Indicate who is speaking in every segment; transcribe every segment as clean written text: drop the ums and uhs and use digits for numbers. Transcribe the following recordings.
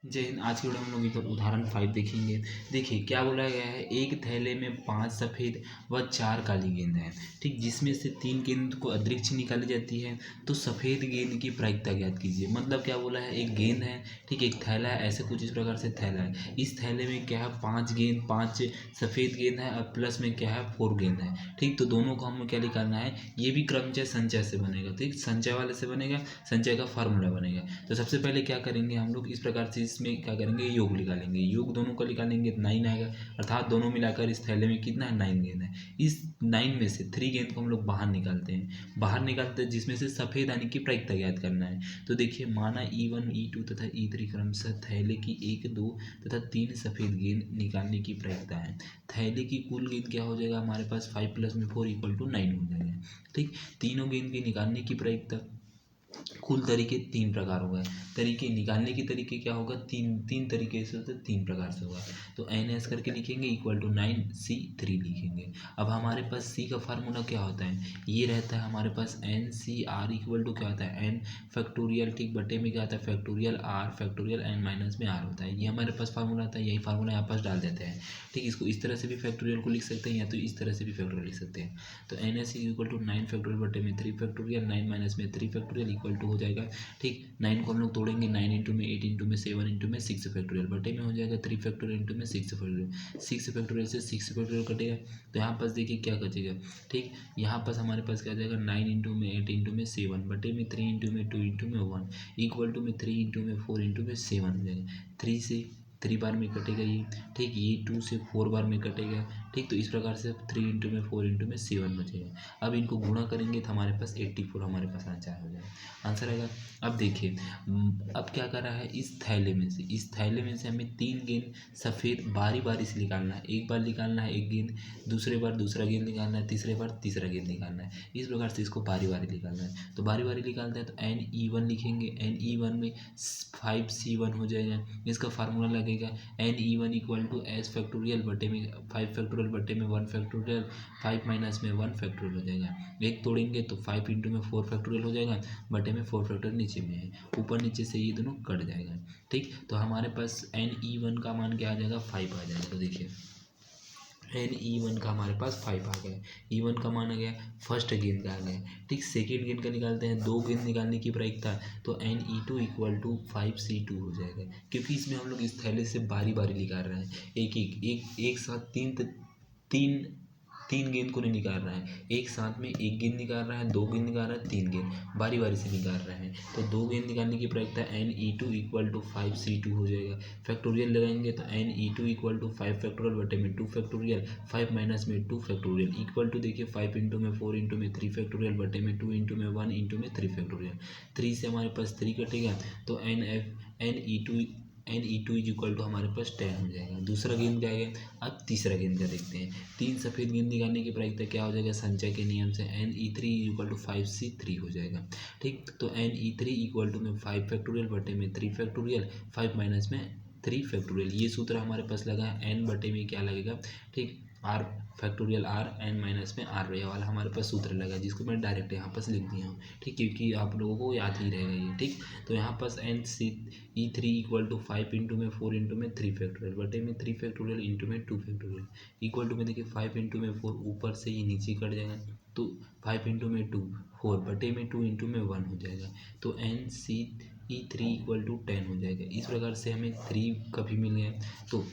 Speaker 1: जय हिंद। आज की वीडियो में हम लोग एक उदाहरण 5 देखेंगे। देखिए क्या बोला गया है, एक थैले में 5 सफ़ेद व 4 काली गेंद है, ठीक, जिसमें से 3 गेंद को अतिरिक्त निकाली जाती है, तो सफ़ेद गेंद की प्रायिकता ज्ञात कीजिए। मतलब क्या बोला है, एक गेंद है, ठीक, एक थैला है, ऐसे कुछ इस प्रकार से थैला है। इस थैले में क्या है, 5 गेंद, 5 सफ़ेद गेंद है और प्लस में क्या है 4 गेंद है, ठीक। तो दोनों को हमें क्या निकालना है, ये भी क्रमचय संचय से बनेगा, ठीक, संचय वाले से बनेगा, संचय का फार्मूला बनेगा। तो सबसे पहले क्या करेंगे हम लोग, इस प्रकार से इसमें क्या करेंगे, योग निकालेंगे। योग दोनों का निकालेंगे तो 9 आएगा, अर्थात दोनों मिलाकर इस थैले में कितना है, 9 गेंद है। इस 9 में से 3 गेंद को हम लोग बाहर निकालते हैं, जिसमें से सफ़ेद यानी कि प्रायिकता ज्ञात करना है। तो देखिए, माना E1 E2 तथा E3 क्रमशः थैले की 1 2 तथा 3 सफ़ेद गेंद निकालने की प्रायिकता है। थैले की कुल गेंद क्या हो जाएगा हमारे पास, 5 + में 4 = 9 हो जाएगा, ठीक। तीनों गेंद की निकालने की प्रायिकता, कुल तरीके 3 प्रकार हो गए। तरीके निकालने के तरीके क्या होगा, तीन तरीके से, तो 3 प्रकार से होगा। तो NS करके लिखेंगे = 9 C3 लिखेंगे। अब हमारे पास C का फार्मूला क्या होता है, ये रहता है हमारे पास NCR = क्या होता है, N फैक्टोरियल, ठीक, बटे में क्या होता है factorial R factorial N minus में R होता है। ये हमारे पास फार्मूला आता है, यही फार्मूला यहाँ पास डाल देते हैं, ठीक। इसको इस तरह से भी फैक्टोरियल को लिख सकते हैं या तो इस तरह से भी फैक्टोरियल लिख सकते हैं। तो NS = 9 फैक्टोरियल बटे में 3 फैक्टोरियल, 9 माइनस में 3 फैक्टोरियल = हो जाएगा, ठीक। 9 को हम लोग तोड़ेंगे, 9 इंटू में 8 इंटू में 7 इंटू में 6 फैक्टोरियल, बटे में हो जाएगा 3 फैक्टोरियल इंटू में 6 फैक्टोरियल। 6 फैक्टोरियल से 6 फैक्टोरियल कटेगा, तो यहाँ पास देखिए क्या बचेगा, ठीक। यहाँ पास हमारे पास क्या आ जाएगा, 9 इंटू में 8 इंटू में 7 बटे में 3 इंटू में 2 इंटू में 1 = में 3 इंटू में 4 इंटू में 7 हो जाएगा। 3 से 3 बार में कटेगा ये, ठीक। ये 2 से 4 बार में कटेगा, ठीक। तो इस प्रकार से 3 इंटू में 4 इंटू में 7 बचेगा। अब इनको गुणा करेंगे तो हमारे पास 84 हमारे पास आंसर हो जाएगा, आंसर आएगा। अब देखिए, अब क्या कर रहा है, इस थैले में से हमें 3 गेंद सफ़ेद बारी बारी से निकालना है। एक बार निकालना है एक गेंद, दूसरे बार दूसरा गेंद निकालना है, तीसरे बार तीसरा गेंद निकालना है। इस प्रकार से इसको बारी बारी निकालना है। तो बारी बारी निकालते हैं तो NE1 लिखेंगे, NE1 में 5C1 हो जाएगा। इसका फार्मूला लगेगा NE1 = S फैक्टोरियल बटे में 5 फैक्टोरियल बटे में 1 फैक्टोरियल, 5 माइनस में 1 फैक्टोरियल हो जाएगा। एक तोड़ेंगे तो 5 इंटू में 4 फैक्टोरियल हो जाएगा, बटे में 4 फैक्टोरियल नीचे में है, ऊपर नीचे से ये दोनों कट जाएगा, ठीक। तो हमारे पास NE1 का मान क्या आ जाएगा, 5 आ जाएगा। तो देखिए NE1 का हमारे पास 5 आ गया, E1 का मान आ गया, फर्स्ट गेंद का आ गया, ठीक। सेकेंड गेंद का निकालते हैं, 2 गेंद निकालने की प्रायिकता, तो NE2 = 5C2 हो जाएगा, क्योंकि इसमें हम लोग इस थैले से बारी बारी निकाल रहे हैं, एक साथ तीन तीन गेंद को नहीं निकाल रहा है, एक साथ में एक गेंद निकाल रहा है, 2 गेंद निकाल रहा है, 3 गेंद बारी बारी से निकाल रहे हैं। तो 2 गेंद निकालने की प्रायिकता NE2 = 5C2 हो जाएगा। फैक्टोरियल लगाएंगे तो NE2 = 5 फैक्टोरियल बटे में 2 फैक्टोरियल, 5 माइनस में 2 फैक्टोरियल इक्वल टू, देखिए 5 इंटू में 4 इंटू में 3 फैक्टोरियल बटे में 2 इंटू में 1 इंटू में 3 फैक्टोरियल। 3 से हमारे पास 3 कटेगा, तो NE2 = हमारे पास 10 हो जाएगा। दूसरा गेंद क्या है, अब तीसरा गेंद का देखते हैं। 3 सफ़ेद गेंद निकालने की प्रायिकता क्या हो जाएगा, संचय के नियम से NE3 = 5C3 हो जाएगा, ठीक। तो NE3 = में 5 फैक्टोरियल बटे में 3 फैक्टोरियल, 5 माइनस में 3 फैक्टोरियल। ये सूत्र हमारे पास लगा है, N बटे में क्या लगेगा, ठीक, R factorial R N minus में R, ये वाला हमारे पास सूत्र लगा, जिसको मैं डायरेक्ट यहाँ पास लिख दिया हूँ, ठीक, क्योंकि आप लोगों को याद ही रहेगा ये, ठीक। तो यहाँ पास NE3 = 5 इंटू में 4 इंटू में 3 फैक्टोरियल बटे में 3 फैक्टोरियल इंटू में 2 फैक्टोरियल इक्वल टू में, देखिए 5 इंटू में 4 ऊपर से ये नीचे कट जाएगा, तो 5 इंटू में 2 4 बटे में 2 इंटू में 1 हो जाएगा। तो NCE3 = 10 हो जाएगा। इस प्रकार से हमें 3 कभी मिल गया। तो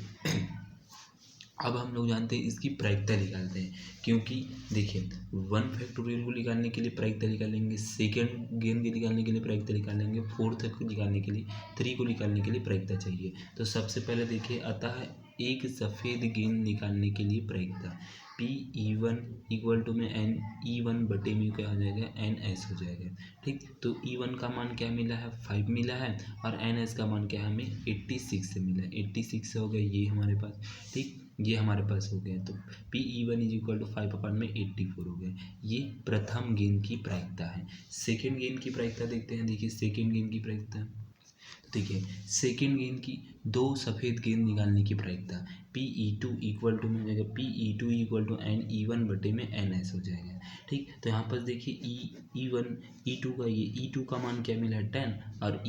Speaker 1: अब हम लोग जानते हैं इसकी प्रायिकता निकालते हैं, क्योंकि देखिए 1 फैक्टोरियल को निकालने के लिए प्रायिकता निकालेंगे, सेकेंड गेंद के निकालने के लिए प्रायिकता निकालेंगे, फोर्थ को निकालने के लिए, 3 को निकालने के लिए प्रायिकता चाहिए। तो सबसे पहले देखिए, अतः एक सफ़ेद गेंद निकालने के लिए प्रायिकता PE1 = में NE1 बटे में क्या हो जाएगा, NS हो जाएगा, ठीक। तो E1 का मान क्या मिला है, 5 मिला है, और NS का मान क्या है, हमें 86 से मिला है, 86 से हो गया ये हमारे पास, ठीक, ये हमारे पास हो गया। तो PE1 = 5/84 हो गया। ये प्रथम गेंद की प्रायिकता है। सेकेंड गेंद की प्रायिकता देखते हैं। देखिए सेकेंड गेंद की प्रायिकता, देखिए सेकेंड गेंद की 2 सफ़ेद गेंद निकालने की प्रायिकता PE2 = में हो जाएगा, PE2 = NE1 बटे में NS हो जाएगा, ठीक। तो यहाँ पर देखिए E2 का मान क्या मिला है, 10, और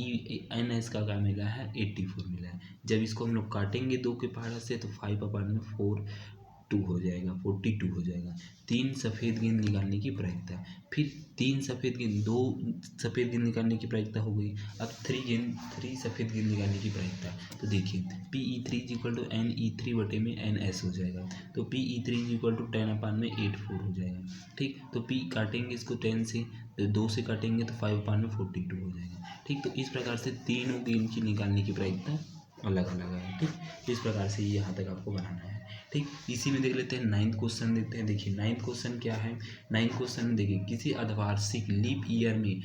Speaker 1: NS का क्या मिला है, 84 मिला है। जब इसको हम लोग काटेंगे 2 के पहाड़ा से तो 5/4 हो जाएगा, 42 हो जाएगा। 3 सफ़ेद गेंद निकालने की प्रायिकता, फिर 3 सफ़ेद गेंद, 2 सफ़ेद गेंद निकालने की प्रायिकता हो गई। अब 3 सफ़ेद गेंद निकालने की प्रायिकता, तो देखिए PE3 NE3/NS हो जाएगा। तो PE3 10/8 हो जाएगा। ठीक, तो P काटेंगे इसको 10 से, 2 से काटेंगे तो 5/42 हो जाएगा। ठीक, तो इस प्रकार से तीनों गेंद की निकालने की प्रायिकता अलग अलग है। ठीक, इस प्रकार से ये यहाँ तक आपको बनाना है। ठीक, इसी में देख लेते हैं 9th क्वेश्चन देखते हैं। देखिए 9th क्वेश्चन क्या है। 9th क्वेश्चन में देखिए किसी अर्धवार्षिक लीप ईयर में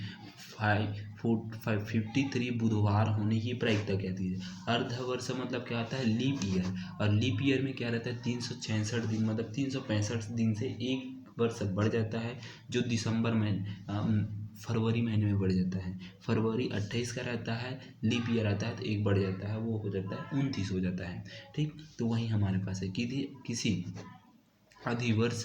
Speaker 1: 53 बुधवार होने की प्रायिकता क्या थी। अर्धवर्ष मतलब क्या आता है, लीप ईयर, और लीप ईयर में क्या रहता है 366 दिन, मतलब 365 दिन से एक वर्ष बढ़ जाता है, जो दिसंबर में फरवरी महीने में बढ़ जाता है। फरवरी 28 का रहता है, लीप ईयर आता है तो एक बढ़ जाता है, वो हो जाता है 29 हो जाता है। ठीक, तो वही हमारे पास है कि किसी अधिवर्ष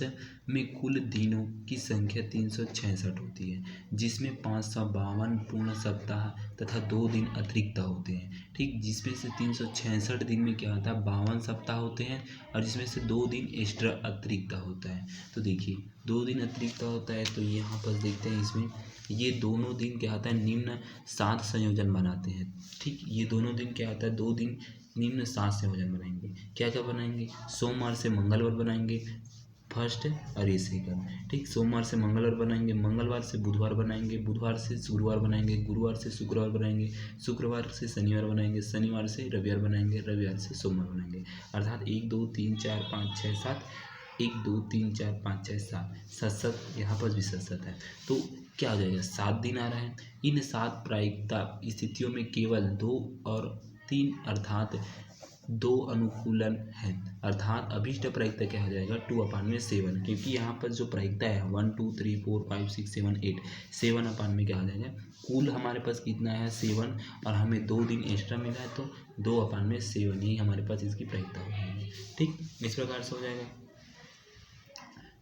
Speaker 1: में कुल दिनों की संख्या 366 होती है, जिसमें 552 पूर्ण सप्ताह तथा 2 दिन अतिरिक्त होते हैं। ठीक, जिसमें से 366 दिन में क्या होता है 52 सप्ताह होते हैं, और जिसमें से 2 दिन एक्स्ट्रा अतिरिक्त होता है। तो देखिए 2 दिन अतिरिक्त होता है, तो यहाँ पर देखते हैं इसमें ये दोनों दिन क्या होता है निम्न 7 संयोजन बनाते हैं। ठीक, ये दोनों दिन क्या होता है 2 दिन निम्न 7 संयोजन बनाएंगे। क्या क्या बनाएंगे, सोमवार से मंगलवार बनाएंगे फर्स्ट और ये सेकंड। ठीक, सोमवार से मंगलवार बनाएंगे, मंगलवार से बुधवार बनाएंगे, बुधवार से गुरुवार बनाएंगे, गुरुवार से शुक्रवार बनाएंगे, शुक्रवार से शनिवार बनाएंगे, शनिवार से रविवार बनाएंगे, रविवार से सोमवार बनाएंगे। अर्थात 1 2 3 4 5 6 7, 1 2 3 4 5 6 7, 7 यहाँ पर भी 7 है। तो क्या हो जाएगा 7 दिन आ रहा है। इन 7 प्रायिकता स्थितियों में केवल 2 और 3 अर्थात 2 अनुकूलन है, अर्थात अभीष्ट प्रायिकता क्या हो जाएगा 2/7, क्योंकि यहाँ पर जो प्रायिकता है 1 2 3 4 5 6 7 8, 7 में क्या हो जाएगा, कुल हमारे पास कितना है 7, और हमें 2 दिन एक्स्ट्रा मिला है तो 2/7 यही हमारे पास इसकी प्रायिकता हो जाएगी। ठीक, इस प्रकार से हो जाएगा।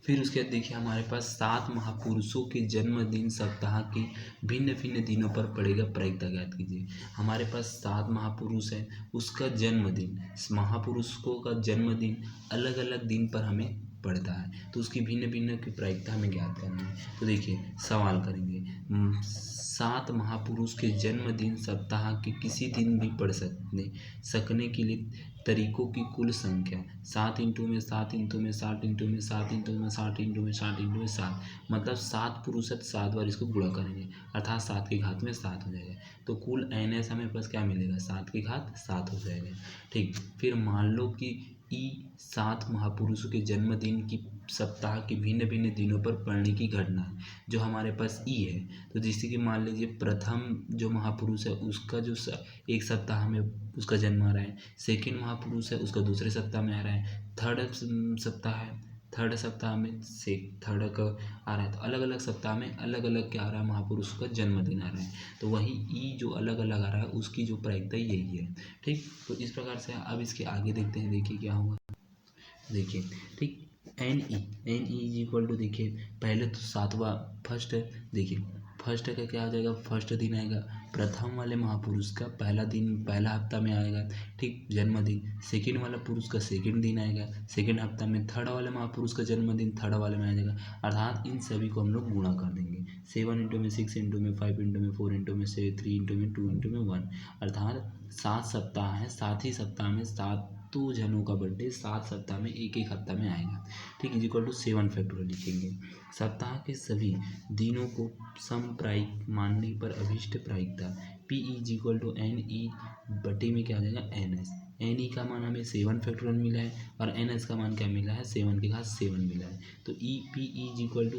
Speaker 1: फिर उसके बाद देखिए हमारे पास 7 महापुरुषों के जन्मदिन सप्ताह के भिन्न भिन्न दिनों पर पड़ेगा, प्रायिकता ज्ञात कीजिए। हमारे पास 7 महापुरुष है, उसका जन्मदिन, महापुरुषों का जन्मदिन अलग अलग दिन पर हमें पड़ता है, तो उसकी भिन्न भिन्न की प्रायिकता हमें ज्ञात करनी है। तो देखिए सवाल करेंगे 7 महापुरुष के जन्मदिन सप्ताह के किसी दिन भी पढ़ सकने के लिए तरीकों की कुल संख्या 7 इंटू में 7 इंटू में 7 इंटू में 7 इंटू में 7 इंटू में 7 इंटू में 7, मतलब 7 पुरुषत 7 बार इसको गुणा करेंगे, अर्थात 7 की घात में 7 हो जाएगा। तो कुल NS हमें पास क्या मिलेगा 7 की घात 7 हो जाएगा। ठीक, फिर मान लो कि 7 महापुरुषों के जन्मदिन की सप्ताह के भिन्न भिन्न दिनों पर पढ़ने की घटना है, जो हमारे पास है। तो जैसे कि मान लीजिए प्रथम जो महापुरुष है उसका जो एक सप्ताह में उसका जन्म आ रहा है, सेकंड महापुरुष है उसका दूसरे सप्ताह में आ रहा है, थर्ड सप्ताह में से थर्ड का आ रहा है, तो अलग अलग सप्ताह में अलग अलग क्या आ रहा है महापुरुष का जन्मदिन आ रहा है, तो वही जो अलग अलग आ रहा है उसकी जो प्रायिकता यही है। ठीक, तो इस प्रकार से अब इसके आगे देखते हैं, देखिए क्या होगा। देखिए ठीक, NE देखिए पहले तो 7वां फर्स्ट है, देखिए फर्स्ट का क्या हो जाएगा, फर्स्ट दिन आएगा प्रथम वाले महापुरुष का पहला दिन, पहला हफ्ता में आएगा। ठीक, जन्मदिन। सेकंड वाला पुरुष का सेकंड दिन आएगा सेकंड हफ्ता में। थर्ड वाले महापुरुष का जन्मदिन थर्ड वाले में आ जाएगा, अर्थात इन सभी को हम लोग गुणा कर देंगे। 7 इंटू में 6 इंटू में 5 इंटू में 4 इंटू में 3 इंटू में 2 इंटू में 1, अर्थात 7 सप्ताह है, 7 ही सप्ताह में 7 जनों का बर्थडे 7 सप्ताह में एक एक हफ्ता में आएगा। ठीक, = 7 फैक्टोरियल लिखेंगे। सप्ताह के सभी दिनों को समप्रायिक मानने पर अभीष्ट प्रायिकता PE NE में क्या आ जाएगा NS। NE का मान हमें 7 फैक्टोरियल मिला है और NS का मान क्या मिला है 7 की घात 7 मिला है, तो PE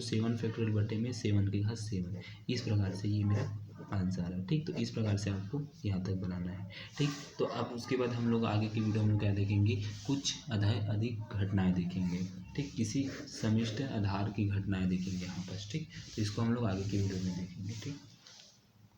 Speaker 1: 7 फैक्टोरियल में 7 की घात 7। इस प्रकार से ये मेरा आंसर है। ठीक, तो इस प्रकार से आपको यहाँ तक बनाना है। ठीक, तो अब उसके बाद हम लोग आगे की वीडियो में क्या देखेंगे, कुछ अधिक घटनाएं देखेंगे। ठीक, किसी समिष्ट आधार की घटनाएं देखेंगे यहाँ पर। ठीक, तो इसको हम लोग आगे की वीडियो में देखेंगे। ठीक।